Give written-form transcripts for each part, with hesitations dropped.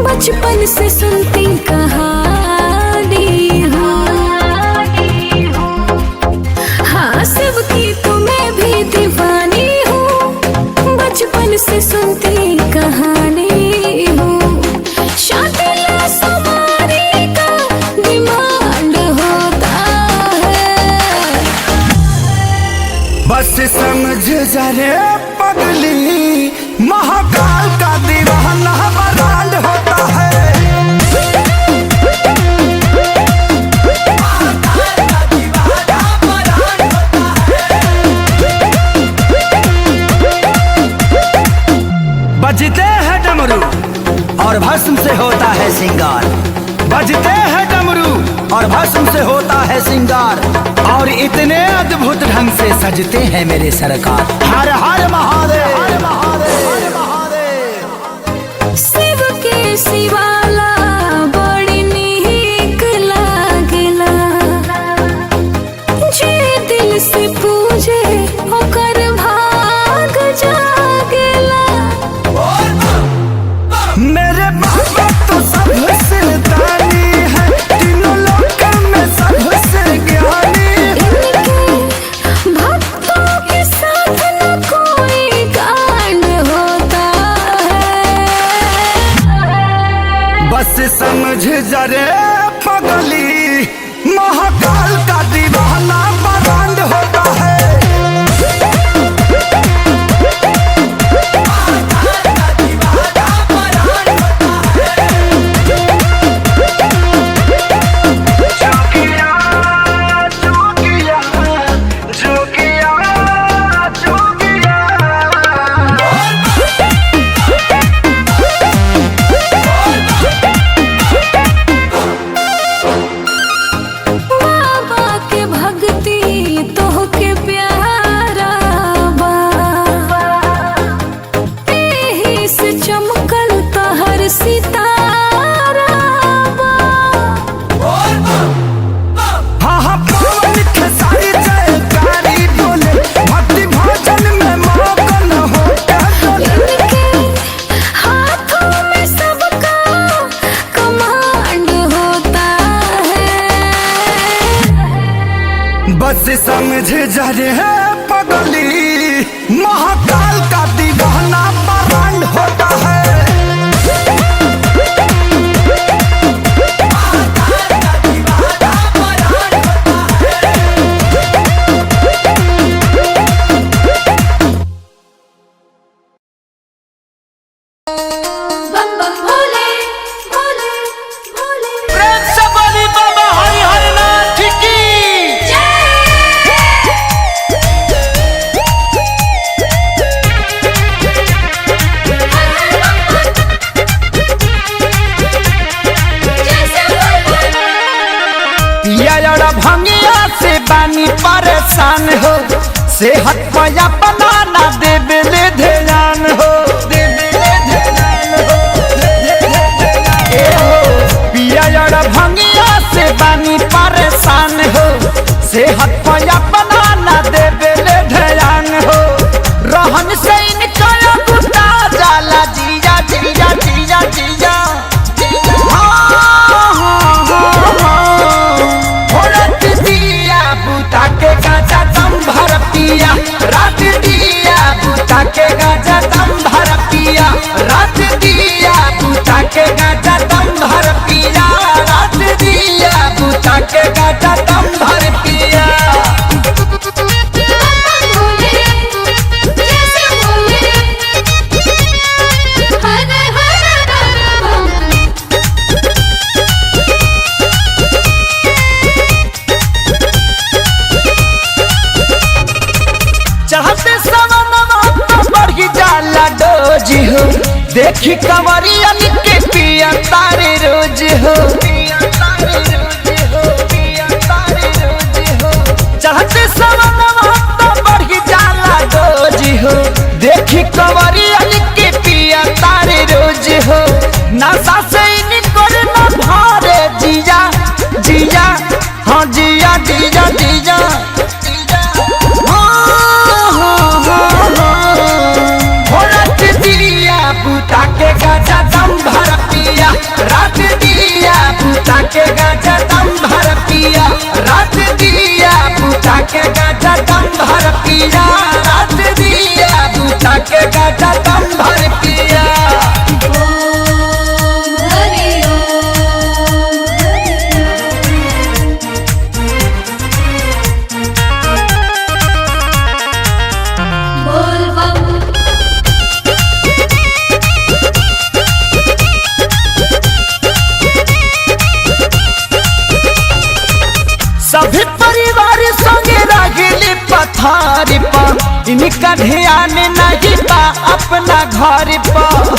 बचपन से सुनती कहानी हूँ, हाँ सबकी तो मैं भी दीवानी हूँ। बचपन से सुनती कहानी हूँ, शादियाँ समारी का डिमांड होता है। बस समझ जा रे पगली, महाकाल का दीवाना ब्रांड होता है। बजते हैं डमरू और भस्म से होता है सिंगार, बजते हैं डमरू और भस्म से होता है सिंगार, और इतने अद्भुत ढंग से सजते हैं मेरे सरकार। हर हर महादेव, हर महादेव, हर महादेव। शिव के शिवाला बड़ी नीक लागेला, जे दिल से पूजे ओकर भाग जागेला। मेरे बाबा तो सबसे दानी है, तीनों लोक में सबसे ज्ञानी। इनके भक्तों के साथ न कोई कांड होता है। बस समझ जा रे पगली, महाकाल का दीवाना ब्रांड होता है। बस समझ जा रे पगली, महाकाल का दीवाना ब्रांड होता है। भंगिया से बानी परेशान हो, सेहत पया बनाना देबेले ध्यान हो, देबेले ध्यान हो। पिया यारा भंगिया से बानी परेशान हो, सेहत पया बनाना देबेले ध्यान हो। रहन से इनका गुस्सा जाला जिया जिया जिया जिया। रात दिया बुता के गाजा दम भर पिया, रात दिया बुता के गाजा दम भर पिया, रात दिया बुता के गाजा दम भर पिया। चढ़ते सवनवा तो बढ़ी जाला डोज हो, देखी कंवरियन के पिया तारे रोज हो। चढ़ते सवनवा तो बढ़ी जाला देखी कवरियन के पिया तारे रोज हो नशा से निकल न भारे जिया जिया हाँ जिया जिया जिया रात दिया बूटा के गाजा दम भर पिया रात दिया बूटा के गाजा दम भर पिया रात दिया बूटा के गाजा दम भर पिया रात दिया बूटा के गाजा दम भर पिया सभी परिवार संगे रगली पथारी पर इनका ध्यान नहीं बा अपना घर पर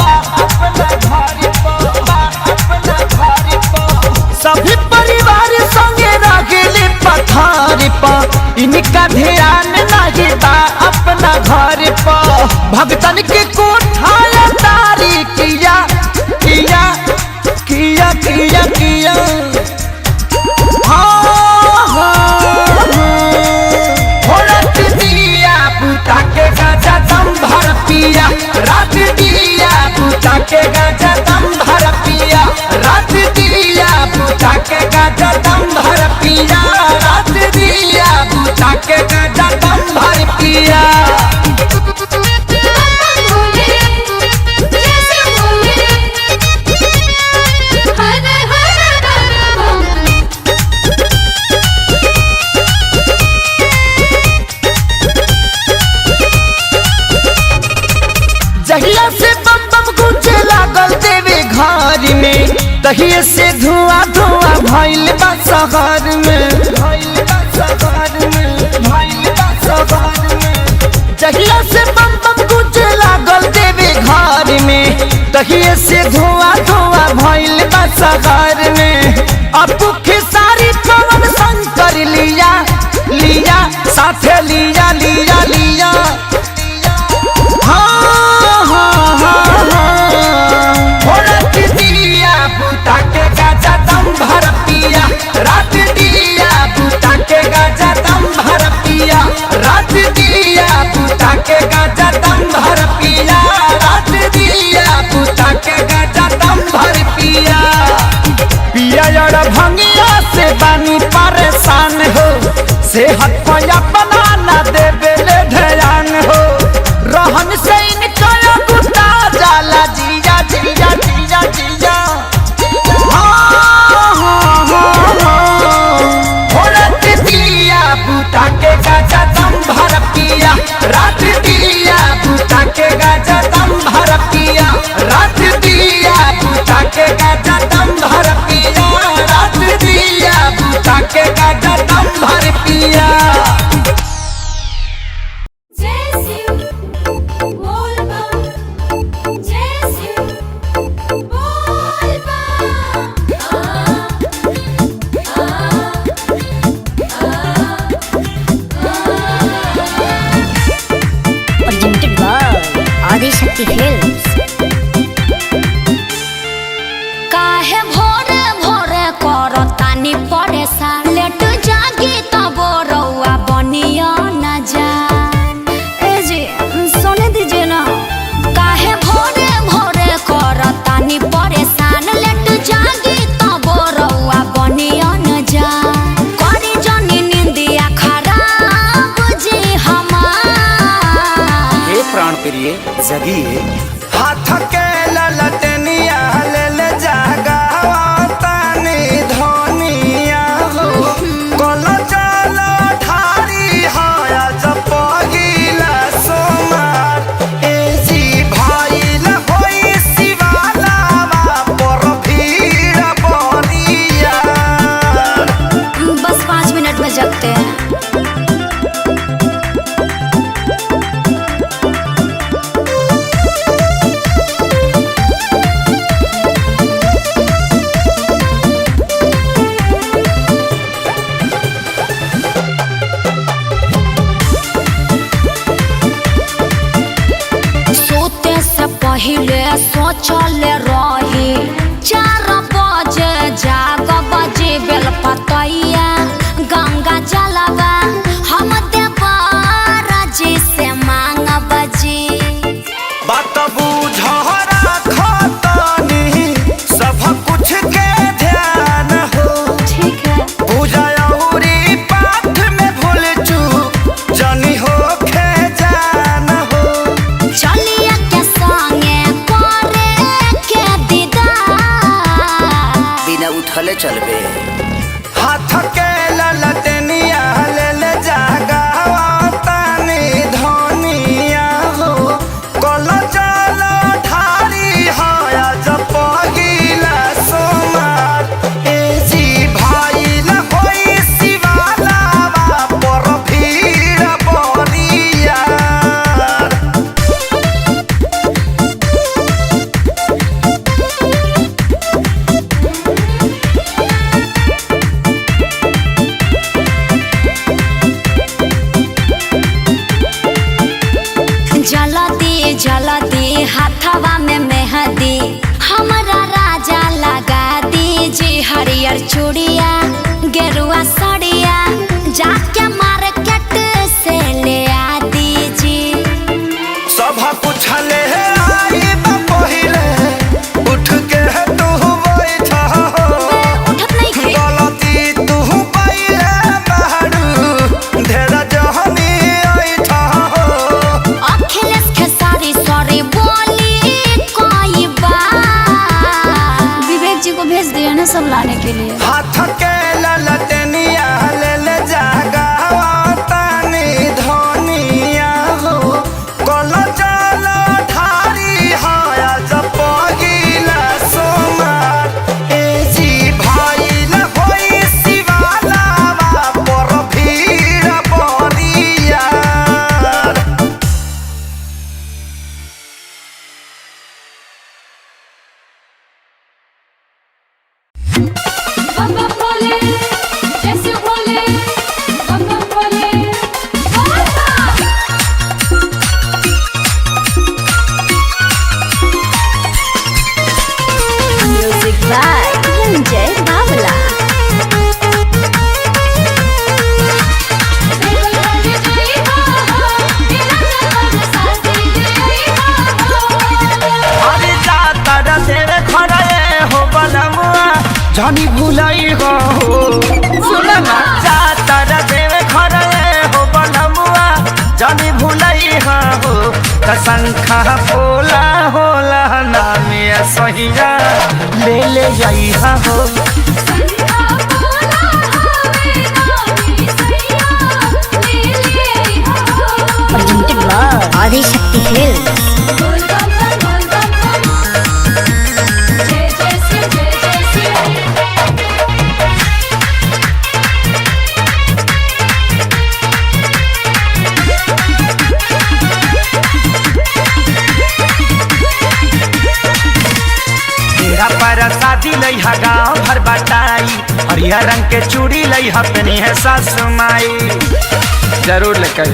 सभी परिवार संगे रगली पथारी पर इनका ध्यान नहीं बा अपना घर पर भक्तन के कोठाया तारी किया किया किया किया किया पिया रात दिया बूटा के गाजा दम भर पिया रात दिया बूटा के गाजा दम भर पिया रात दिया बूटा के गाजा दम भर पिया जहिया से बम बम गूंजे लागल देवे घर में तहिए से धुआं धुआं भइल बा शहर में जहिया से बम बम गूंजे लागल देवे घर में तहिए से धुआं धुआं भइल बा शहर में अपू खेसारी पवन शंकर लिया लिया साथे लिया लिया लिया बूटा के गाजा दम भर पिया रात दिया बूटा के गाजा दम भर पिया रात दिया बूटा के गाजा दम भर पिया रात दिया बूटा के गाजा दम भर पिया पिया यार भंगिया से बानी परेशान हो सेहत पर बनाना देवे ले ध्यान हो रहन से इनका गुटा जाला जिया जिया जिया जिया बूटा के गाजा दम भर पिया रात दिया बूटा के गाजा दम भर पिया रात दिया बूटा के गाजा दम भर पिया रात दिया बूटा के गाजा दम भर पिया आदिशक्ति फिल्म्स काहे भोरे भोरे करतानी परेशान लेट जागी तब रउआ बनिया न जान ए जी सुने दीजिए ना काहे भोरे भोरे करतानी परेशान लेट जागी तब रउआ बनिया न जान करी जनी निंदिया खराब जी हमार हे प्राण प्रिय जगिए हाथ के ललटनिया ले ले जागा तानी धनिया हो कल चल ठारी हाया जपगिला सोमार ए जी भाई ल होई शिवाला पर भीड़ बनिया बस 5 मिनट में जगते हैं कले चलबे। हाथ के ललटनिया ले ले जागावा तानी धनिया हो कल चल ठारी हाया जब पगिला सोमार ए जी भाई ल होई शिवाला पर भीड़ बरिया। जलती जलती हाथवा में मेहंदी हमारा राजा लगा दीजिए। हरियर चूड़िया गेरुआ सड़िया जाके मार्केट से ले आ दीजिए। सब कुछ ले आई पहिरे उठ के तू बैठा उठत नहीं थे गलती तू पहिले बाड़ू ढेर जहनी ऐठा। अखिलेश खेसारी सॉरी बोली कोई बात। विवेक जी को भेज दिया ना सब लाने के लिए। हाथ के ललटनिया ले ले जागावा तानी धनिया हो कल चल ठारी हाया जब पगिला सोमार ए जी भाई ल होई शिवाला पर भीड़ बरिया। बम बम बोले जैसे बोले बम बम बोले म्यूजिक बाय संजय बावला। अरे जातर तेरे खड़े हो बनमुआ जानी भुलाई हो सुना ना जातर तेरे खड़े हो बनमुआ जानी भुलाई हो कसंखा बोला होला नामे सहिया ले ले जाई हो। आदिशक्ति फिल्म। तेरा पर शादी लई हा गाँव भर बटाई हरिया रंग के चूड़ी लई हा पहनी है सासु माई जरूर लेकर।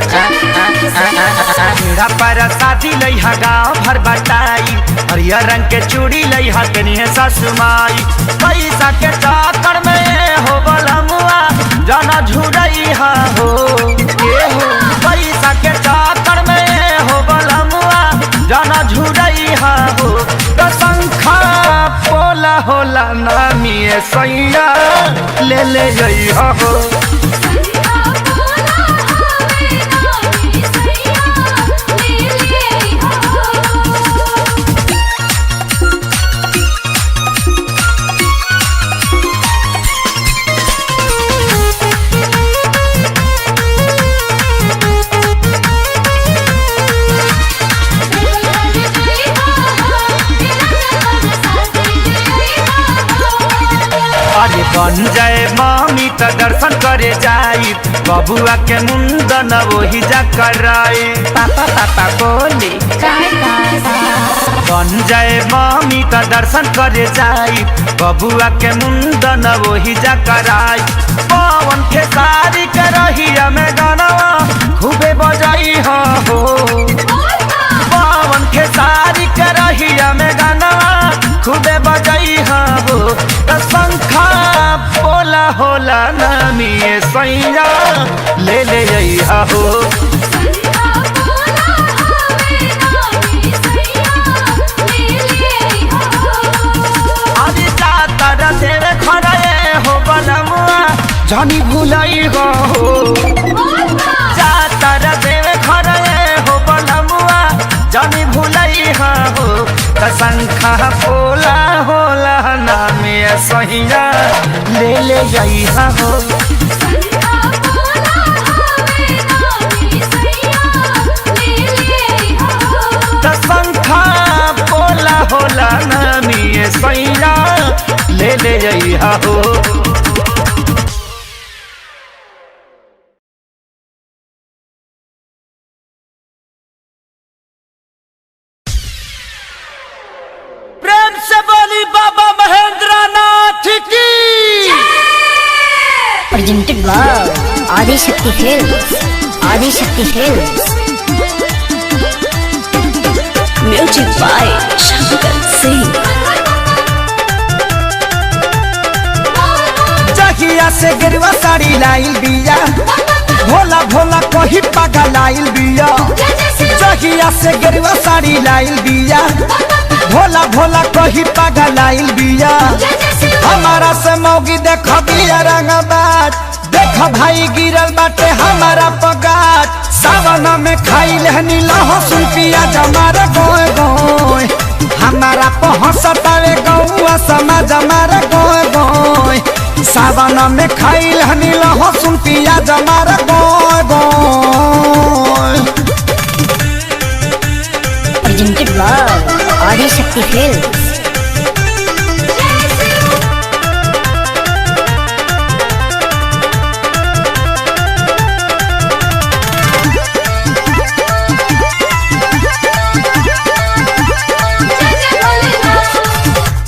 तेरा पर शादी लई हा गाँव भर बटाई हरिया रंग के चूड़ी लई हा पहनी है सासु माई। पैसा के चाकर में हो बलमुआ जाना झुरई हा हो ये हो पैसा के चाकर में हो बलमुआ जाना झुरई हा हो कसंखा बोला होला नामी सैया ले ले जई हो। अरे बन जाए मामी त दर्शन करे जाई बबुआ के मुंडन वही जा कराई पापा पापा बोली बन जाए मामी त दर्शन करे जाई बबुआ के मुंडन वही जा कराई। पवन के सारी के रहिया में गानवा खूबे बजाई हो पवन के सारी के रहिया में गानवा खूबे बजाई हो शंखा बोला होला नामी सैया ले ले जई हो। जानी भुलाई हो जातर देवे खरे हो बलमुआ जानी भुलाई हो कसंखा बोला होला नामे सहिया ले ले जइहा हो। संता बोला हवे नामी सैया ले ले हो। त संखा बोला होला नामी सैया ले ले जइहा हो। बाबा महेंद्रनाथ की Presented by Adi Shakti Films. Adi Shakti Films. Music by Shankar Singh. जहिया से गिरवा साड़ी लाइल बिया भोला भोला कोही पागल लाइल बिया। जहिया से गिरवा साड़ी लाइल बिया भोला भोला कोही पागल लाइल बिया। हमारा से मौगी देख बिया रंगबाज देख भाई गिरल बाटे हमारा पगाज। सावन में खाई लहनी लहसुन पियाज हमारा गोय गोय हमारा पहुँचतावे गौआ समाज हमारा गोय गोय। सावन में खाई लहनी लहसुन पियाज हमारा गोय गोय। Presented by Adi Shakti Films.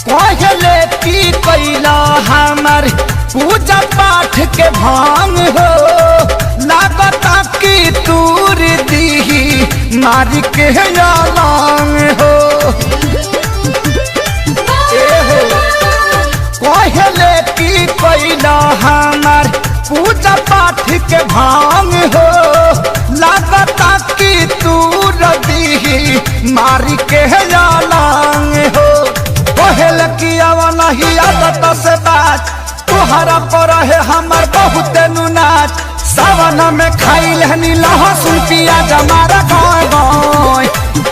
कहले की कैला हमार पूजा पाठ के भांग हो लागता की तूर दी मारी के लांग हो। कहले की कैला हमार पूजा पाठ के भांग हो लागता की तूर दी मारी के लांग हो। कहल की आवा नहीं आदत से बात तुहरा पर है हमार बहुत नुनाच। सावन में खाई लहनी लहसुन पियाज हमारा गोय गोय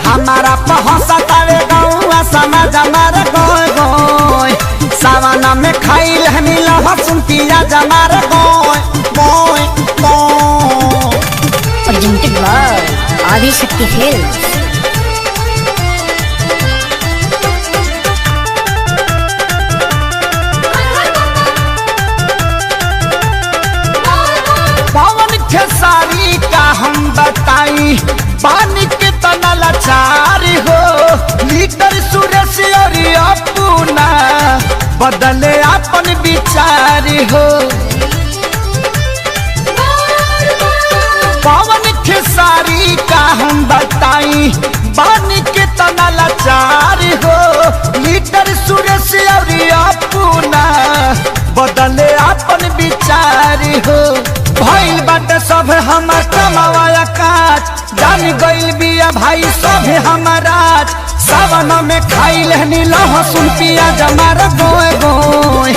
हमारा पहुँचतावे गौआ समाज हमारा गोय गोय। सावन में खाई लहनी लहसुन पियाज हमारा गोय गोय गोय। Presented by Adi Shakti Films. Pawan Khesari का हम बताई पानी के तना लाचार हो। लीडर सुरेश और अपना बदले अपन विचार हो। पवन खेसारी का हम बताई पानी के तना लाचार हो। लीडर सुरेश और अपना बदले अपन विचार हो। भइल बाटे सब हमार कमावाया काज जान गइल बिया भाई सब हमारा। सावन में खाई लहनी लहसुन पियाज हमारा गोय गोय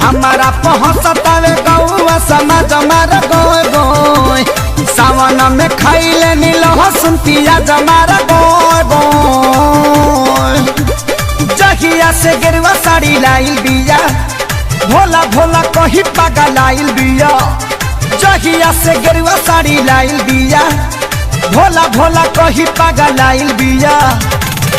हमारा पहुँचतावे गौआ समाज हमारा गोय गोय। सावन में खाई लहनी लहसुन पियाज हमारा गोय गोय। जहिया से गिरवा साड़ी लाइल बिया भोला भोला कही पागल लाइल बिया। जहिया से गिरवा साड़ी लाइल बिया भोला भोला कही पागल लाइल बिया।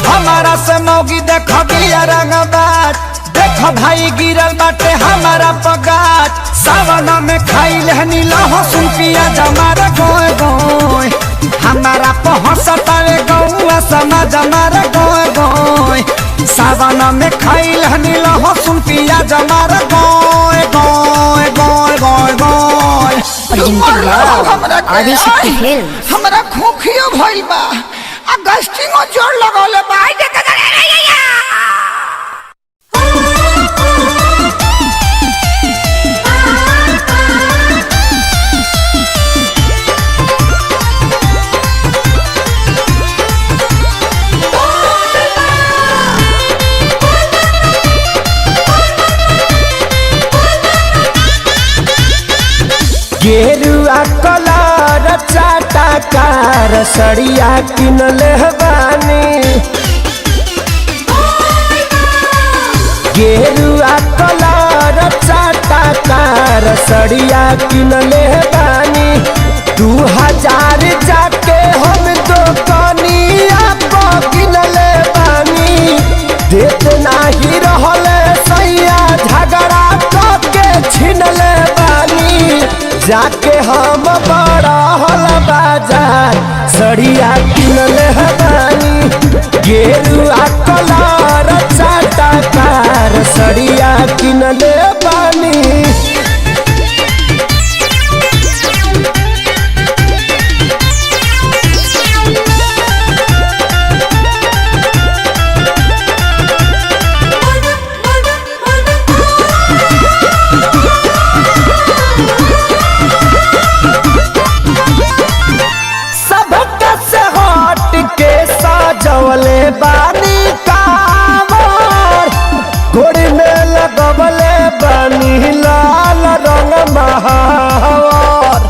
हमारा से मौगी देख बिया रंगबाज देख भाई गिरल बाटे हमारा पगाज। सावन में खाई लहनी लहसुन पियाज हमारा गोय गोय हमारा पहुँचतावे गौआ समाज हमारा गोय गोय। सावन में खाई लहनी लहसुन पियाज हमारा गोय गोय गोय गोय गोय। Presented by Adi Shakti Films. हमरा खोखियो भइल बा आ गस्टिंगो जोर लगौले बा। आई देख गेरुआ कलर चाटा कार सड़िया किनले बानी। गेरुआ कलर चाटा कार सड़िया किनले बानी 2000 जाके हम दुकानिया पर किनले बानी देत नाही रहल सैया झगड़ा करके छिनले बानी जाके हम बड़ा हल बाजार सड़िया किनले बानी गेरुआ कलर चाटा कार सड़िया किनले बानी जवले बानी कावर गोड़ी में लगवले बानी लाल रंग महावर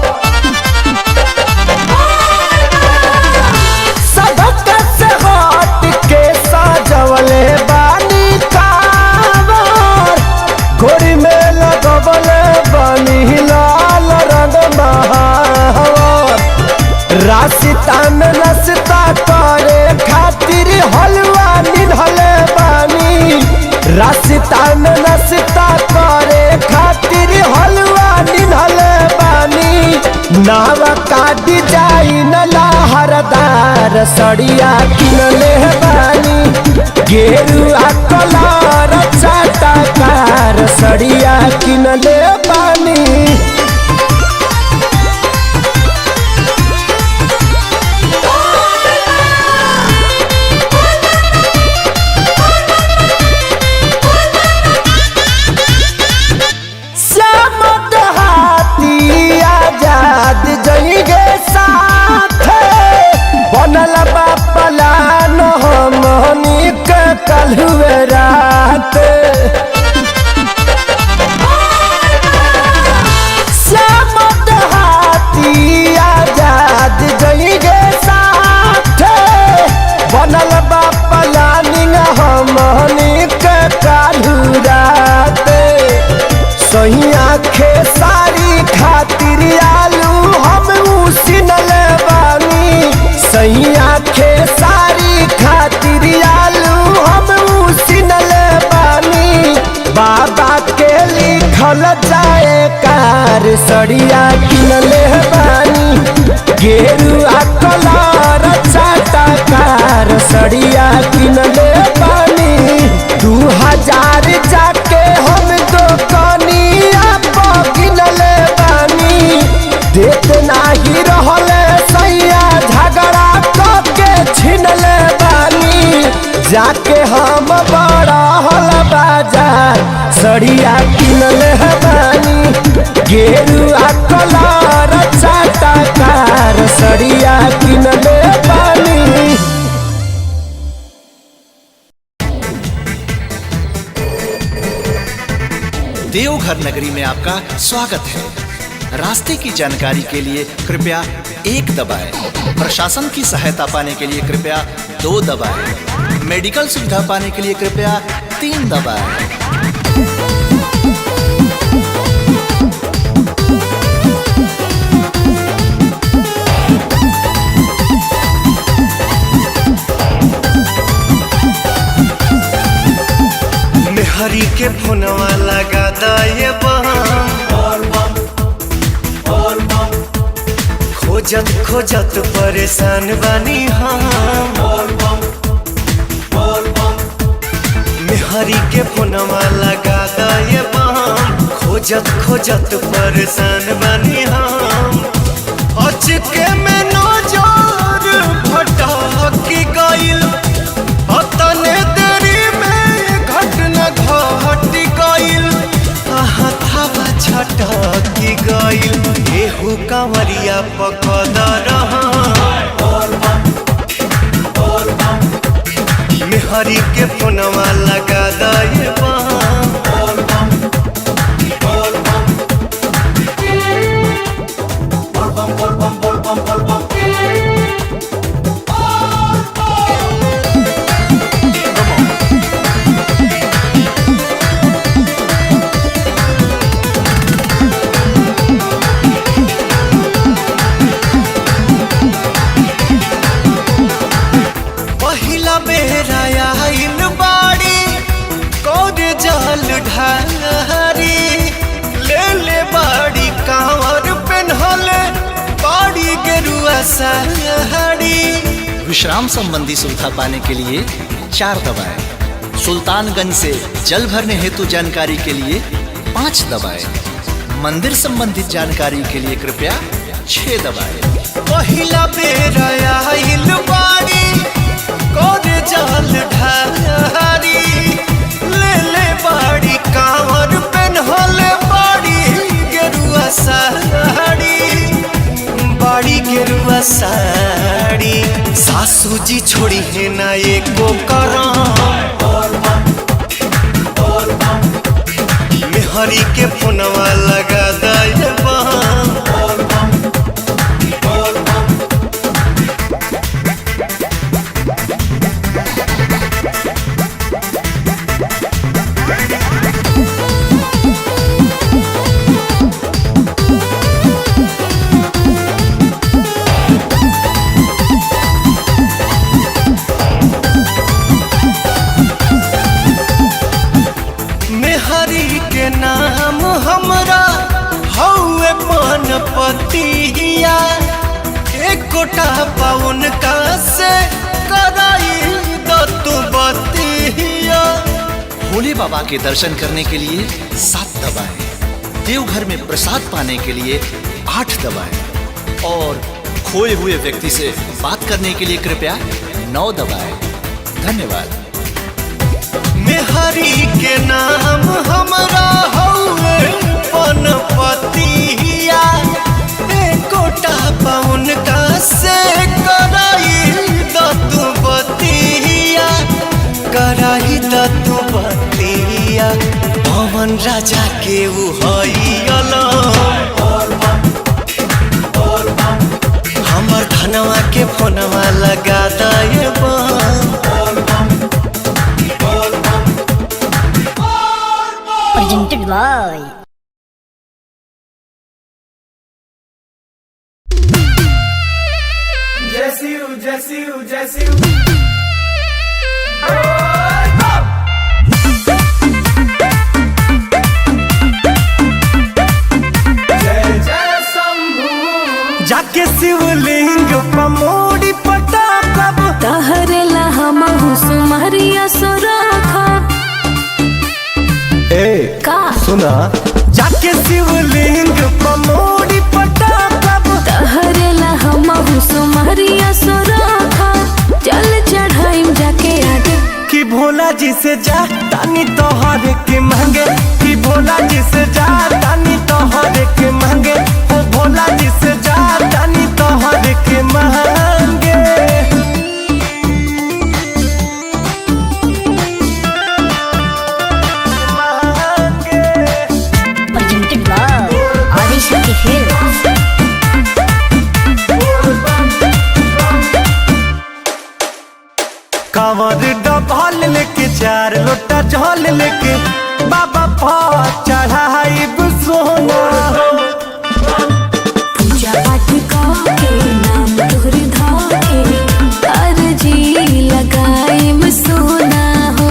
सबक से हट के सजवले बानी कावर गोड़ी में लगवले बानी लाल रंग महावर रास्ता में नस्ता करे खातिर हलवा निधले बानी रास्ता में नस्ता करे खातिर हलवा निधले बानी नाव का डिजाइन लहरदार सड़िया किनले बानी गेरुआ कलर चाटा कार सड़िया किनले बानी बनल बापलान हमनी के कलहुए रात श्यामत हाथी आजाद जइगे साथ बनल बापलानिंग हमनी के कलहु रात सहिया खेसारी खातिर आलू हम उसिनले बानी सैया खेसारी खातिर आलू हम उसिनले बानी बाबा के लिखल जाए कार सड़िया किनले बानी गेरुआ कलर चाटा कार सड़िया किनले बानी 2000 जाके हम दुकानिया पर किनले बानी देत नाही रहल सैया झगड़ा करके छिनले बानी जाके हम बड़ा हल बाजार सड़िया किनले बानी गेरुआ कलर चाटा कार सड़िया किनले बानी देवघर नगरी में आपका स्वागत है। रास्ते की जानकारी के लिए कृपया 1 दबाएं। प्रशासन की सहायता पाने के लिए कृपया 2 दबाएं। मेडिकल सुविधा पाने के लिए कृपया 3 दबाएं। हरी के फोनवा लगा दे खोजत खोजत परेशान बानी हम मेहरी के फोनवा लगा दे खोजत खोजत परेशान बानी हम अचके में नजर भटक गइल अतने देरी में घटना घट गइल हथवा छटक गइल एहू कंवरिया पकड़ रहा मेहरी के फोनवा लगा दे गेरुआ साड़ी। विश्राम संबंधी सुविधा पाने के लिए 4 दबाएं। सुल्तानगंज से जल भरने हेतु जानकारी के लिए 5 दबाएं। मंदिर संबंधित जानकारी के लिए कृपया 6 दबाएं। पहिला बेर आइल बाड़ी कोरे जल ढारी, ले ले बाड़ी कांवर पेन्हले बाड़ी गेरुआ साड़ी, बाड़ी गेरुआ साड़ी। सासू जी छोड़ी है ना एको मेहरी के फोनवा लगा दे बहन। मेहरी के नाम हमरा हौवे पनपतिया, एकोटा पाउन का से कराई दतु बतिया। भोले बाबा के दर्शन करने के लिए 7 दबाएं। देवघर में प्रसाद पाने के लिए 8 दबाएं। और खोए हुए व्यक्ति से बात करने के लिए कृपया 9 दबाएं। धन्यवाद। मेहरी के नाम हमरा हौवे पनपतिया, एकोटा पाउन का से कराई दतु बतिया, कराई दतु बतिया। पवन राजा के उ हइला हमर धनवा के फोनवा लगा दे बहन। Presented by जाके शिवलिंग पमोड़ी पटाकब तहरेला हमहु सुमरिया सोराखा। ए का सुना, जाके शिवलिंग पमोड़ी पटाकब तहरेला हमहु सुमरिया सोराखा। चल चढ़ाइम जाके आगे कि भोला जी से जा तानी तोहरे के मांगे, कि भोला जी से जा तानी तोहरे के मांगे, ओ भोला जी से जा तानी तोहरे के मांगे। presented by Adishakti Films. कांवर डबल लेके 4 लोटा जल लेके बाबा पर चढ़ाई सोना। पूजा पाठ के नाम तोहर धाके, अर्जी लगाइम सोना हो।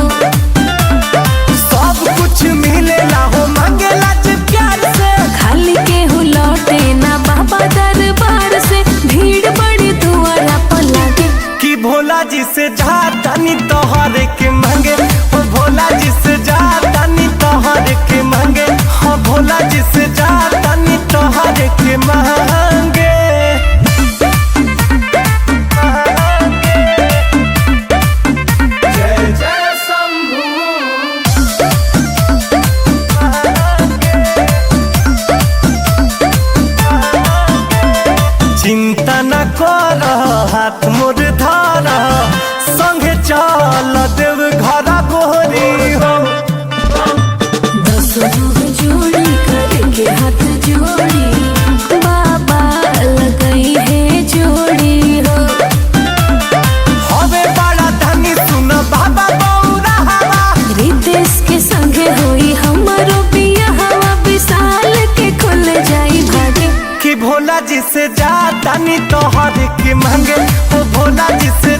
सब कुछ मिलेला हो मांगेला जे प्यार से, खाली के हो लौटे ना बाबा दरबार से। भीड़ बड़ी दुआरा पर लागे कि भोला जी से जा तानी तोहरे के मांगे, ओ भोला जी से जा तानी तोहरे के मांगे, ओ भोला जी से जा तानी तोहरे के मांगे। चिंता न कर हाथ मोर धार, संगे चल देव घर गोरी हो। 10 लोग जोड़ी करके हाथ जोड़ी, बाबा लगाई है जोड़ी हो। हवे बड़ा धनी सुन बाबा बौरा हवा, रितेश के संगे होई हमारो बिया हवा। विशाल के खुल जाई भागे कि भोला जी से जा तानी तोहरे के मांगे, ओ भोला जी से